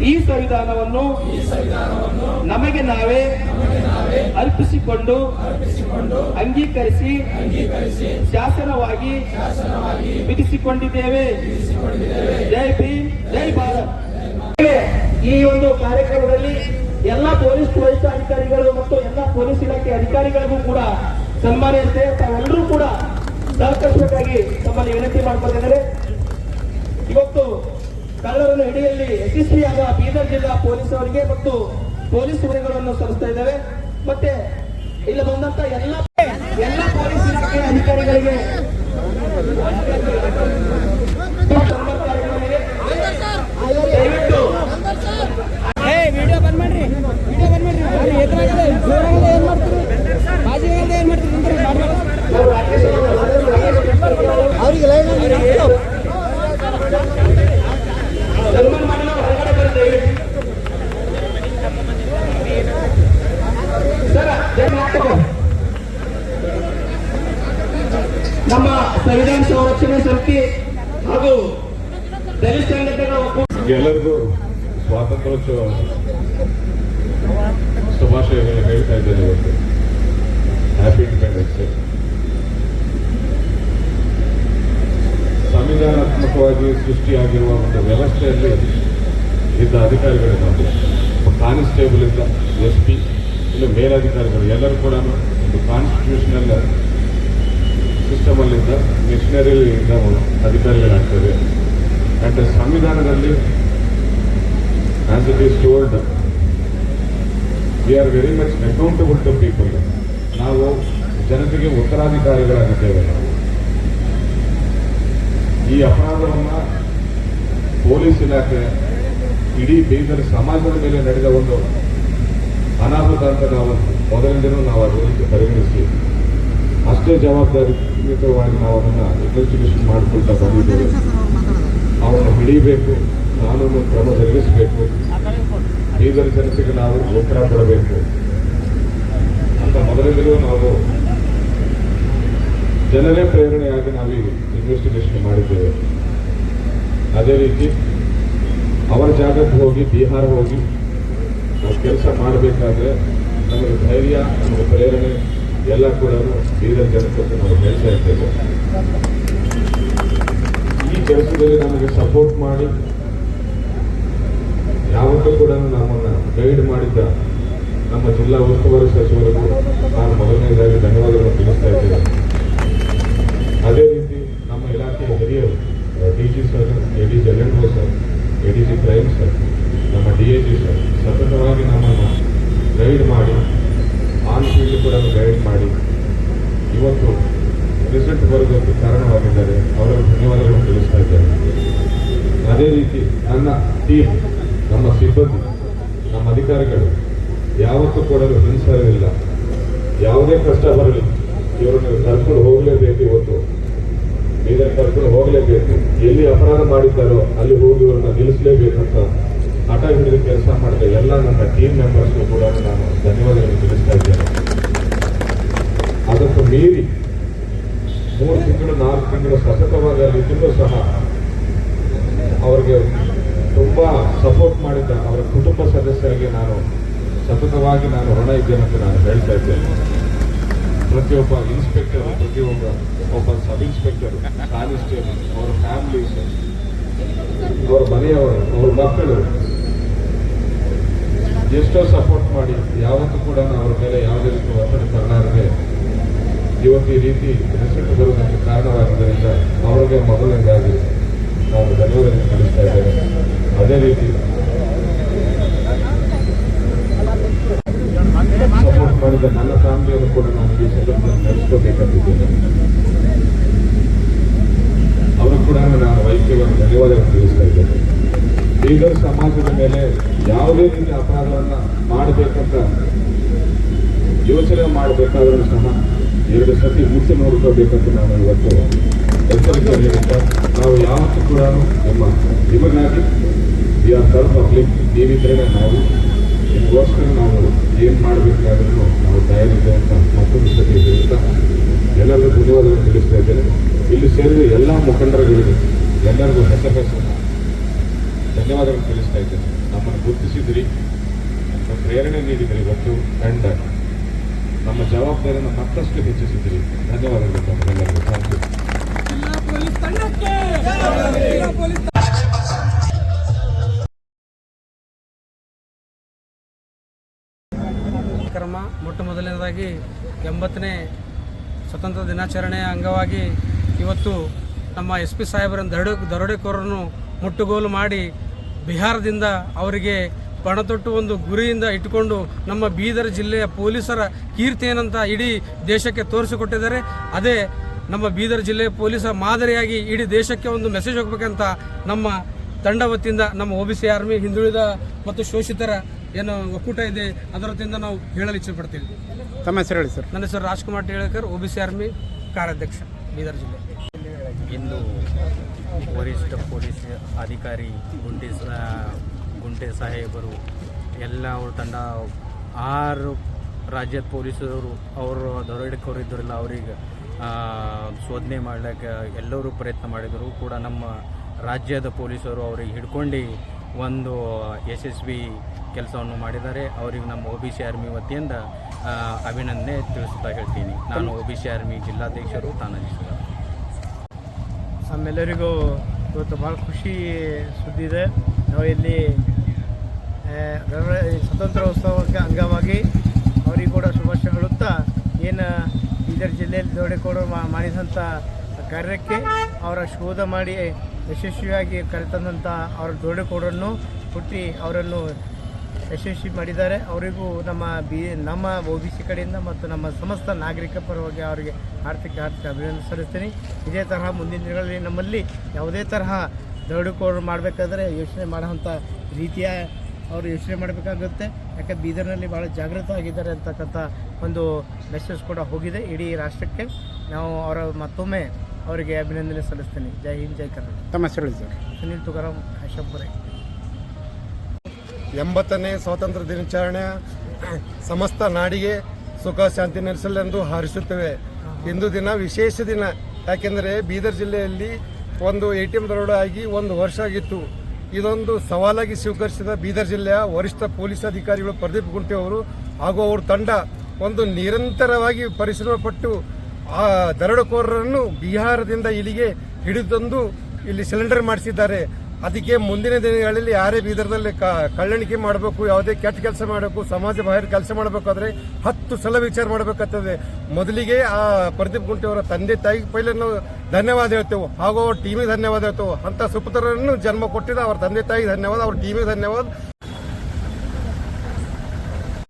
ಈ ಸಂವಿಧಾನವನ್ನು ನಮಗೆ ನಾವೇ ಅರ್ಪಿಸಿಕೊಂಡು ಅಂಗೀಕರಿಸಿ ಶಾಸನವಾಗಿ ವಿಧಿಸಿಕೊಂಡಿದ್ದೇವೆ. ಜೈ ಭೀಮ್, ಜೈ ಭಾರತ್. ಈ ಒಂದು ಕಾರ್ಯಕ್ರಮದಲ್ಲಿ ಎಲ್ಲ ಪೊಲೀಸ್ ವರಿಷ್ಠಾಧಿಕಾರಿಗಳು ಮತ್ತು ಎಲ್ಲ ಪೊಲೀಸ್ ಇಲಾಖೆ ಅಧಿಕಾರಿಗಳಿಗೂ ಕೂಡ ಸನ್ಮಾನ ಇರುತ್ತೆ. ತಾವೆಲ್ಲರೂ ಕೂಡ ಸಹಕರಿಸಬೇಕಾಗಿ ತಮ್ಮಲ್ಲಿ ವಿನಂತಿ ಮಾಡ್ಕೊತಿದ್ದಾರೆ. ಇವತ್ತು ಕಳ್ಳರನ್ನು ಹಿಡಿಯಲ್ಲಿ ಯಶಸ್ವಿಯಾದ ಬೀದರ್ ಜಿಲ್ಲಾ ಪೊಲೀಸ್ ಅವರಿಗೆ ಮತ್ತು ಪೊಲೀಸ್ ವರ್ಗಗಳನ್ನು ಸಲ್ಲಿಸ್ತಾ ಇದ್ದೇವೆ. ಮತ್ತೆ ಇಲ್ಲಿ ಬಂದಂತ ಎಲ್ಲ ಪೊಲೀಸ್ ಇಲಾಖೆ ಅಧಿಕಾರಿಗಳಿಗೆ ದಯವಿಟ್ಟು ವಿಡಿಯೋ ಬಂದ್ ಮಾಡ್ರಿ, ಅವ್ರಿಗೆ ಲೈನ್ ನಮ್ಮ ಸಂವಿಧಾನ ಸಂರಕ್ಷಣೆ ಸಮಿತಿ ಹಾಗೂ ದಲಿತ ಸಂಘಟನೆಗಳ ಎಲ್ಲರಿಗೂ ಸ್ವಾತಂತ್ರ್ಯೋತ್ಸವ ಶುಭಾಶಯಗಳನ್ನು ಹೇಳ್ತಾ ಇದ್ದೇನೆ. ಇವತ್ತು ಹ್ಯಾಪಿ ಇಂಡಿಪೆಂಡೆನ್ಸ್ ಡೇ. ಸಂವಿಧಾನಾತ್ಮಕವಾಗಿ ಸೃಷ್ಟಿಯಾಗಿರುವ ಒಂದು ವ್ಯವಸ್ಥೆಯಲ್ಲಿ ಇದ್ದ ಅಧಿಕಾರಿಗಳು ನಾವು ಕಾನ್ಸ್ಟೇಬಲ್ ಇಂದ SP ಇನ್ನು ಮೇಲಧಿಕಾರಿಗಳು ಎಲ್ಲರೂ ಕೂಡ ಒಂದು ಕಾನ್ಸ್ಟಿಟ್ಯೂಷನಲ್ ಸಿಸ್ಟಮ್ ಅಲ್ಲಿಂದ ಮಿಷನರಿಯಿಂದ ಅಧಿಕಾರಿಗಳಾಗ್ತದೆ. ಅಂಡ್ ಸಂವಿಧಾನದಲ್ಲಿ as it is told we are very much accountable to people. ನಾವು ಜನತೆಗೆ ಉತ್ತರಾಧಿಕಾರಿಗಳಾಗಿದ್ದೇವೆ. ಈ ಅಪರಾಧವನ್ನು ಪೊಲೀಸ್ ಇಲಾಖೆ ಇಡೀ ಬೀದರ್ ಸಮಾಜದ ಮೇಲೆ ನಡೆದ ಒಂದು ಅನಾಹುತ ಅಂತ ನಾವು ಮೊದಲಿಂದಲೂ ನಾವು ಅದನ್ನು ಪರಿಗಣಿಸಿ ಅಷ್ಟೇ ಜವಾಬ್ದಾರಿಯುತವಾಗಿ ನಾವು ಅದನ್ನು ಇನ್ವೆಸ್ಟಿಗೇಷನ್ ಮಾಡಿಕೊಳ್ತಾ ಬಂದಿದ್ದೇವೆ. ಅವರನ್ನು ಹಿಡಿಬೇಕು, ಕಾನೂನು ಕ್ರಮ ಜರುಗಿಸಬೇಕು, ಬೀದರ್ ಜನತೆಗೆ ನಾವು ಉತ್ತರ ಕೊಡಬೇಕು ಅಂತ ಮೊದಲಿಂದಲೂ ನಾವು ಜನರೇ ಪ್ರೇರಣೆಯಾಗಿ ನಾವೀಗ ಇನ್ವೆಸ್ಟಿಗೇಷನ್ ಮಾಡಿದ್ದೇವೆ. ಅದೇ ರೀತಿ ಅವರ ಜಾಗಕ್ಕೆ ಹೋಗಿ ಬಿಹಾರ ಹೋಗಿ ನಾವು ಕೆಲಸ ಮಾಡಬೇಕಾದ್ರೆ ನಮಗೆ ಧೈರ್ಯ, ನಮಗೆ ಪ್ರೇರಣೆ ಎಲ್ಲ ಕೂಡ ಬೀದರ್ ಜನತೆ ನಾವು ಹೇಳ್ತಾ ಇದ್ದೇವೆ. ಈ ಕೆಲಸದಲ್ಲಿ ನಮಗೆ ಸಪೋರ್ಟ್ ಮಾಡಿ ಯಾವತ್ತೂ ಕೂಡ ನಮ್ಮನ್ನು ಗೈಡ್ ಮಾಡಿದ್ದ ನಮ್ಮ ಜಿಲ್ಲಾ ಉಸ್ತುವಾರಿ ಸಚಿವರಿಗೂ ನಾನು ಮೊದಲನೇದಾಗಿ ಧನ್ಯವಾದಗಳನ್ನು ತಿಳಿಸ್ತಾ ಇದ್ದೇನೆ. ಅದೇ ರೀತಿ ನಮ್ಮ ಇಲಾಖೆಯ ಹಿರಿಯರು DG sir, ADG LNO sir, ADG crime sir, ನಮ್ಮ DAG ಸರ್ ಸತತವಾಗಿ ನಮ್ಮನ್ನು ಗೈಡ್ ಮಾಡಿ ಆನ್ ಫೀಲ್ಡ್ ಕೂಡ ಗೈಡ್ ಮಾಡಿ ಇವತ್ತು ರಿಸಲ್ಟ್ ಬರೋದಕ್ಕೆ ಕಾರಣವಾಗಿದ್ದಾರೆ. ಅವರಿಗೆ ಧನ್ಯವಾದಗಳನ್ನು ತಿಳಿಸ್ತಾ ಇದ್ದಾರೆ. ಅದೇ ರೀತಿ ನನ್ನ ಟೀಮ್, ನಮ್ಮ ಸಿಬ್ಬಂದಿ, ನಮ್ಮ ಅಧಿಕಾರಿಗಳು ಯಾವತ್ತೂ ಕೂಡ ಹಿಂಸರಿಲ್ಲ. ಯಾವುದೇ ಕಷ್ಟ ಬರಲಿ ಇವರನ್ನು ಕರ್ಕೊಂಡು ಹೋಗಲೇಬೇಕು. ಇವತ್ತು ಬೀದರ್ ಕರ್ಕೊಂಡು ಹೋಗಲೇಬೇಕು. ಎಲ್ಲಿ ಅಪರಾಧ ಮಾಡಿದ್ದಾರೋ ಅಲ್ಲಿ ಹೋಗಿ ಇವರನ್ನ ನಿಲ್ಲಿಸಲೇಬೇಕಂತ ಹಠ ಹಿಡಿದು ಕೆಲಸ ಮಾಡಿದ ಎಲ್ಲ ನನ್ನ ಟೀಮ್ ಮೆಂಬರ್ಸ್ಗೂ ಕೂಡ ನಾನು ಧನ್ಯವಾದಗಳನ್ನು ತಿಳಿಸ್ತಾ ಇದ್ದೇನೆ. ಅದಕ್ಕೂ ಮೀರಿ 3 ತಿಂಗಳು 4 ತಿಂಗಳು ಸತತವಾಗಿ ಅಲ್ಲಿದ್ದರೂ ಸಹ ಅವರಿಗೆ ತುಂಬ ಸಪೋರ್ಟ್ ಮಾಡಿದ್ದ ಅವರ ಕುಟುಂಬ ಸದಸ್ಯರಿಗೆ ನಾನು ಸತತವಾಗಿ ಋಣ ಇದ್ದೇನೆ ಅಂತ ನಾನು ಹೇಳ್ತಾ ಇದ್ದೇನೆ. ಪ್ರತಿಯೊಬ್ಬ ಇನ್ಸ್ಪೆಕ್ಟರ್, ಒಬ್ಬ ಸಬ್ ಇನ್ಸ್ಪೆಕ್ಟರ್, ಕಾನ್ಸ್ಟೇಬಲ್, ಅವರ ಫ್ಯಾಮಿಲೀಸ್, ಅವರ ಮನೆಯವರು, ಅವರ ಮಕ್ಕಳು ಎಷ್ಟೋ ಸಪೋರ್ಟ್ ಮಾಡಿ ಯಾವತ್ತೂ ಕೂಡ ಅವರ ಮೇಲೆ ಯಾವುದೇ ರೀತಿ ಒತ್ತಡ ತರಲಾರದೆ ಇವತ್ತು ಈ ರೀತಿ ರಿಸಲ್ಟ್ ಬರುವುದಕ್ಕೆ ಕಾರಣವಾಗಿದ್ದರಿಂದ ಅವರಿಗೆ ಮೊದಲನೇದಾಗಿ ನಾನು ಧನ್ಯವಾದಗಳನ್ನು ತಿಳಿಸ್ತಾ ಇದ್ದೇನೆ. ಅದೇ ರೀತಿ ಸಪೋರ್ಟ್ ಮಾಡಿದ ನನ್ನ ಫ್ಯಾಮಿಲಿಯನ್ನು ಕೂಡ ನಾನು ಈ ಸಂದರ್ಭದಲ್ಲಿ ನಡೆಸ್ಕೋಬೇಕಂತಿದ್ದೇನೆ. ಅವರು ಕೂಡ ನಾನು ವೈದ್ಯವನ್ನು ಧನ್ಯವಾದಗಳನ್ನು ತಿಳಿಸ್ತಾ ಇದ್ದೇನೆ. ಬೀದರ್ ಸಮಾಜದ ಮೇಲೆ ಯಾವುದೇ ರೀತಿಯ ಅಪರಾಧವನ್ನು ಮಾಡಬೇಕಂತ ಯೋಚನೆ ಮಾಡಬೇಕಾದ್ರೂ ಸಹ 2 ಸತಿ ಮುಚ್ಚಿ ನೋಡ್ಕೋಬೇಕಂತ ನಾನು ಇವತ್ತು ಎಚ್ಚರಿಕೆ ನೀಡುತ್ತಾ ನಾವು ಯಾವತ್ತೂ ಕೂಡ ನಿಮಗಾಗಿ ವಿ ಆರ್ ಸರ್ವ್ ಪಬ್ಲಿಕ್, ನೀವಿದ್ರೆ ನಾವು ಇದಕ್ಕೋಸ್ಕರ ನಾವು ಏನು ಮಾಡಬೇಕಾದ್ರೂ ನಾವು ತಯಾರಿದೆ ಅಂತ ಮತ್ತೊಂದು ಸತಿ ಹೇಳುತ್ತಾ ಎಲ್ಲರಿಗೂ ಧನ್ಯವಾದಗಳನ್ನು ತಿಳಿಸ್ತಾ ಇದ್ದೇನೆ. ಇಲ್ಲಿ ಸೇರಿದ ಎಲ್ಲ ಮುಖಂಡರುಗಳಿಗೆ ಎಲ್ಲರಿಗೂ ಹೊಸ ಧನ್ಯವಾದಗಳನ್ನು ತಿಳಿಸ್ತಾ ಇದ್ದೇನೆ. ನಮ್ಮನ್ನು ಗುರುತಿಸಿದ್ರಿ, ನಮ್ಮ ಪ್ರೇರಣೆ ನೀಡಿದ್ರಿ ಇವತ್ತು, ಅಂಡ್ ನಮ್ಮ ಜವಾಬ್ದಾರಿಯನ್ನು ಮತ್ತಷ್ಟು ಹೆಚ್ಚಿಸಿದ್ರಿ. ಧನ್ಯವಾದಗಳು ತಮ್ಮೆಲ್ಲರಿಗೂ. Thank you. ಜಿಲ್ಲಾ ಪೊಲೀಸ್ ತಂಡಕ್ಕೆ ಜಿಲ್ಲಾ ಪೊಲೀಸ್ ಕಾರ್ಯಕ್ರಮ ಮೊಟ್ಟ ಮೊದಲನೇದಾಗಿ 80ನೇ ಸ್ವತಂತ್ರ ದಿನಾಚರಣೆಯ ಅಂಗವಾಗಿ ಇವತ್ತು ನಮ್ಮ SP ಸಾಹೇಬರನ್ನು ದರೋಡೆಕೋರನ್ನು ಮುಟ್ಟುಗೋಲು ಮಾಡಿ ಬಿಹಾರದಿಂದ ಅವರಿಗೆ ಪಣತೊಟ್ಟು ಒಂದು ಗುರಿಯಿಂದ ಇಟ್ಟುಕೊಂಡು ನಮ್ಮ ಬೀದರ್ ಜಿಲ್ಲೆಯ ಪೊಲೀಸರ ಕೀರ್ತಿ ಏನಂತ ಇಡೀ ದೇಶಕ್ಕೆ ತೋರಿಸಿಕೊಟ್ಟಿದ್ದಾರೆ. ಅದೇ ನಮ್ಮ ಬೀದರ್ ಜಿಲ್ಲೆಯ ಪೊಲೀಸರ ಮಾದರಿಯಾಗಿ ಇಡೀ ದೇಶಕ್ಕೆ ಒಂದು ಮೆಸೇಜ್ ಹೋಗ್ಬೇಕಂತ ನಮ್ಮ ತಂಡ ವತಿಯಿಂದ ನಮ್ಮ OBC ಆರ್ಮಿ ಹಿಂದುಳಿದ ಮತ್ತು ಶೋಷಿತರ ಏನು ಒಕ್ಕೂಟ ಇದೆ ಅದರ ವತಿಯಿಂದ ನಾವು ಹೇಳಲು ಇಚ್ಛೆ ಪಡ್ತೀವಿ. ತಮ್ಮ ಹೆಸರು ಹೇಳಿ ಸರ್. ನನ್ನ ಹೆಸರು ರಾಜ್ಕುಮಾರ್ ಟೇಳಕರ್, OBC ಆರ್ಮಿ ಕಾರ್ಯಾಧ್ಯಕ್ಷ, ಬೀದರ್ ಜಿಲ್ಲೆ. ಇಂದು ವರಿಷ್ಠ ಪೊಲೀಸ್ ಅಧಿಕಾರಿ ಗುಂಟೆ ಸಾಹೇಬರು ಎಲ್ಲ ಅವ್ರ ತಂಡ 6 ರಾಜ್ಯದ ಪೊಲೀಸರು ಅವರು ದರೋಡೆಕೋರು ಇದ್ದರಲ್ಲ ಅವರಿಗೆ ಶೋಧನೆ ಮಾಡಲಿಕ್ಕೆ ಎಲ್ಲರೂ ಪ್ರಯತ್ನ ಮಾಡಿದರು ಕೂಡ ನಮ್ಮ ರಾಜ್ಯದ ಪೊಲೀಸರು ಅವರಿಗೆ ಹಿಡ್ಕೊಂಡು ಒಂದು ಯಶಸ್ವಿ ಕೆಲಸವನ್ನು ಮಾಡಿದ್ದಾರೆ. ಅವರಿಗೆ ನಮ್ಮ OBC ಆರ್ಮಿ ವತಿಯಿಂದ ಅಭಿನಂದನೆ ತಿಳಿಸ್ತಾ ಹೇಳ್ತೀನಿ. ನಾನು OBC ಆರ್ಮಿ ಜಿಲ್ಲಾಧ್ಯಕ್ಷರು ತಾನಾಜಿ ಸುಧಾಕರ್. ನಮ್ಮೆಲ್ಲರಿಗೂ ಇವತ್ತು ಭಾಳ ಖುಷಿ ಸುದ್ದಿ ಇದೆ. ನಾವು ಇಲ್ಲಿ ಸ್ವತಂತ್ರೋತ್ಸವಕ್ಕೆ ಅಂಗವಾಗಿ ಅವರಿಗೂ ಕೂಡ ಶುಭಾಶಯ ಹೇಳುತ್ತಾ ಏನು ಬೀದರ್ ಜಿಲ್ಲೆಯಲ್ಲಿ ದರೋಡೆಕೋರರು ಮಾಡಿದಂಥ ಕಾರ್ಯಕ್ಕೆ ಅವರ ಶೋಧ ಮಾಡಿ ಯಶಸ್ವಿಯಾಗಿ ಕರೆತಂದಂಥ ಅವರ ದರೋಡೆಕೋರನ್ನು ಹುಟ್ಟಿ ಅವರನ್ನು ಯಶಸ್ವಿ ಮಾಡಿದ್ದಾರೆ. ಅವರಿಗೂ ನಮ್ಮ OBC ಕಡೆಯಿಂದ ಮತ್ತು ನಮ್ಮ ಸಮಸ್ತ ನಾಗರಿಕ ಪರವಾಗಿ ಅವರಿಗೆ ಆರ್ಥಿಕ ಅಭಿನಂದನೆ ಸಲ್ಲಿಸ್ತೀನಿ. ಇದೇ ತರಹ ಮುಂದಿನ ದಿನಗಳಲ್ಲಿ ನಮ್ಮಲ್ಲಿ ಯಾವುದೇ ತರಹ ದರೋಡೆಕೋರರು ಮಾಡಬೇಕಾದ್ರೆ ಯೋಚನೆ ಮಾಡೋಂಥ ರೀತಿಯ ಅವರು ಯೋಚನೆ ಮಾಡಬೇಕಾಗುತ್ತೆ. ಯಾಕೆ ಬೀದರ್ನಲ್ಲಿ ಭಾಳ ಜಾಗೃತ ಆಗಿದ್ದಾರೆ ಅಂತಕ್ಕಂಥ ಒಂದು ಮೆಸೇಜ್ ಕೂಡ ಹೋಗಿದೆ ಇಡೀ ರಾಷ್ಟ್ರಕ್ಕೆ. ನಾವು ಮತ್ತೊಮ್ಮೆ ಅವರಿಗೆ ಅಭಿನಂದನೆ ಸಲ್ಲಿಸ್ತೀನಿ. ಜೈ ಹಿಂದ್, ಜೈ ಕರ್ನಾಟಕ. ತಮ್ಮ ಹೆಸರು ಹೇಳಿ ಸರ್. ಸುನೀಲ್ ತುಕಾರಾಮ್, ಕಾಶಂಪುರೆ. 80ನೇ ಸ್ವಾತಂತ್ರ್ಯ ದಿನಾಚರಣೆಯ ಸಮಸ್ತ ನಾಡಿಗೆ ಸುಖ ಶಾಂತಿ ನೆಲೆಸಲೆಂದು ಹಾರೈಸುತ್ತೇವೆ. ಇಂದು ದಿನ ವಿಶೇಷ ದಿನ. ಯಾಕೆಂದರೆ ಬೀದರ್ ಜಿಲ್ಲೆಯಲ್ಲಿ ಒಂದು ATM ದರೋಡೆ ಆಗಿ 1 ವರ್ಷ ಆಗಿತ್ತು. ಇದೊಂದು ಸವಾಲಾಗಿ ಸ್ವೀಕರಿಸಿದ ಬೀದರ್ ಜಿಲ್ಲೆಯ ವರಿಷ್ಠ ಪೊಲೀಸ್ ಅಧಿಕಾರಿಗಳು ಪ್ರದೀಪ್ ಗುಂಟೆ ಅವರು ಹಾಗೂ ಅವ್ರ ತಂಡ ಒಂದು ನಿರಂತರವಾಗಿ ಪರಿಶ್ರಮ ಪಟ್ಟು ಆ ದರೋಡೆಕೋರರನ್ನು ಬಿಹಾರದಿಂದ ಇಲ್ಲಿಗೆ ಹಿಡಿದು ಇಲ್ಲಿ ಸಿಲಿಂಡರ್ ಮಾಡಿಸಿದ್ದಾರೆ. ಅದಕ್ಕೆ ಮುಂದಿನ ದಿನಗಳಲ್ಲಿ ಯಾರೇ ಬೀದರ್ನಲ್ಲಿ ಕಳ್ಳಣಿಕೆ ಮಾಡಬೇಕು, ಯಾವುದೇ ಕೆಟ್ಟ ಕೆಲಸ ಮಾಡಬೇಕು, ಸಮಾಜ ಬಾಹಿರ ಕೆಲಸ ಮಾಡಬೇಕಾದ್ರೆ 10 ಸಲ ವಿಚಾರ ಮಾಡಬೇಕಾಗ್ತದೆ. ಮೊದಲಿಗೆ ಆ ಪ್ರದೀಪ್ ಗುಂಟೆ ಅವರ ತಂದೆ ತಾಯಿಗೆ ಪೈಲೆ ನಾವು ಧನ್ಯವಾದ ಹೇಳ್ತೇವೆ, ಹಾಗೂ ಅವ್ರ ಟೀಮಿಗೆ ಧನ್ಯವಾದ ಹೇಳ್ತೇವೆ. ಅಂತ ಸುಪುತ್ರರನ್ನು ಜನ್ಮ ಕೊಟ್ಟಿದ್ದ ಅವ್ರ ತಂದೆ ತಾಯಿಗೆ ಧನ್ಯವಾದ, ಅವ್ರ ಟೀಮಿಗೆ ಧನ್ಯವಾದ.